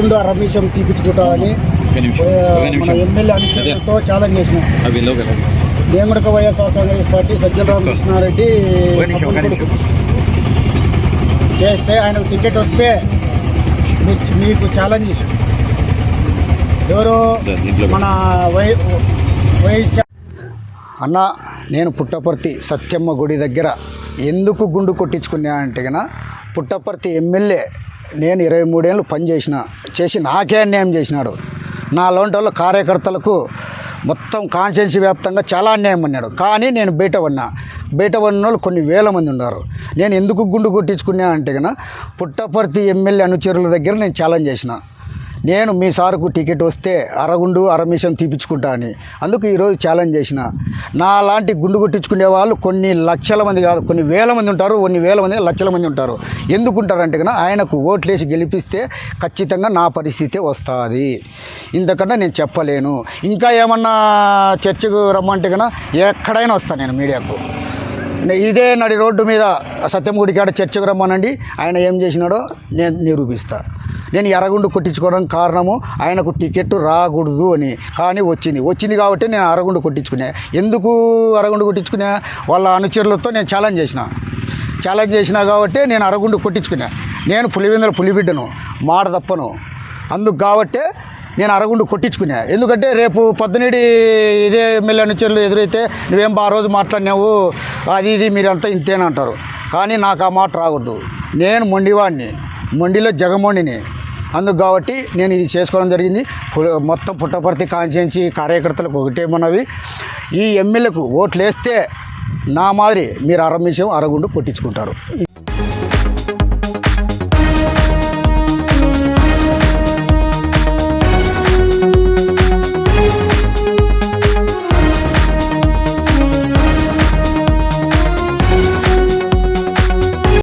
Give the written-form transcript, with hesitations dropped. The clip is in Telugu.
అరగుండు అరమీషం తీపించుకుంటామని మన ఎమ్మెల్యే అనుచరులతో ఛాలెంజ్ చేసినాం. దేముడక వైఎస్ఆర్ కాంగ్రెస్ పార్టీ సజ్జల రామకృష్ణారెడ్డి చేస్తే ఆయనకు టికెట్ వస్తే మీకు ఛాలెంజ్ ఎవరు మన వైఎస్ అన్న. నేను పుట్టపర్తి సత్యమ్మ గుడి దగ్గర ఎందుకు గుండు కొట్టించుకున్నా అంటే కన్నా పుట్టపర్తి ఎమ్మెల్యే నేను 23 ఏళ్ళు చేసి నాకే అన్యాయం చేసినాడు. నా లాంటి వాళ్ళ కార్యకర్తలకు మొత్తం కాన్స్టిట్యున్సీ వ్యాప్తంగా చాలా అన్యాయం అన్నాడు. కానీ నేను బయట పడిన వాళ్ళు కొన్ని వేల మంది ఉన్నారు. నేను ఎందుకు గుండు కొట్టించుకున్నా అంటే కన్నా పుట్టపర్తి ఎమ్మెల్యే అనుచరుల దగ్గర నేను ఛాలెంజ్ చేసిన. నేను మీ సార్కు టికెట్ వస్తే అరగుండు అరమీషం తీపించుకుంటా అని. అందుకు ఈరోజు ఛాలెంజ్ చేసిన. నా లాంటి గుండు కొట్టించుకునే వాళ్ళు కొన్ని లక్షల మంది కాదు, కొన్ని వేల మంది ఉంటారు, కొన్ని వేల మంది లక్షల మంది ఉంటారు. ఎందుకుంటారంటే కన్నా ఆయనకు ఓట్లేసి గెలిపిస్తే ఖచ్చితంగా నా పరిస్థితి వస్తుంది. ఇంతకన్నా నేను చెప్పలేను. ఇంకా ఏమన్నా చర్చకు రమ్మంటే కన్నా ఎక్కడైనా వస్తాను నేను మీడియాకు. ఇదే నడి రోడ్డు మీద సత్యం గుడి కాడ చర్చకు రమ్మనండి, ఆయన ఏం చేసినాడో నేను నిరూపిస్తా. నేను అరగుండు కొట్టించుకోవడానికి కారణము ఆయనకు టికెట్ రాకూడదు అని. కానీ వచ్చింది కాబట్టి నేను అరగుండు కొట్టించుకున్నా. ఎందుకు అరగుండు కొట్టించుకున్నా? వాళ్ళ అనుచరులతో నేను ఛాలెంజ్ చేసినా కాబట్టి నేను అరగుండు కొట్టించుకున్నా. నేను పులివెందుల పులిబిడ్డను, మాట తప్పను. అందుకు కాబట్టే నేను అరగుండు కొట్టించుకున్నా. ఎందుకంటే రేపు పొద్దునేడి ఇదే ఎమ్మెల్యే అనుచరులు ఎదురైతే నువ్వేం ఆ రోజు మాట్లాడినావు, అది ఇది మీరంతా ఇంతేనంటారు. కానీ నాకు ఆ మాట రాకూడదు. నేను మొండిలో జగమొండిని. అందుకు కాబట్టి నేను ఇది చేసుకోవడం జరిగింది. మొత్తం పుట్టపర్తి కాన్స్టిట్యున్సీ కార్యకర్తలకు ఒకటేమన్నవి, ఈ ఎమ్మెల్యేకు ఓట్లు వేస్తే నా మాదిరి మీరు అరమీషం అరగుండు కొట్టించుకుంటారు.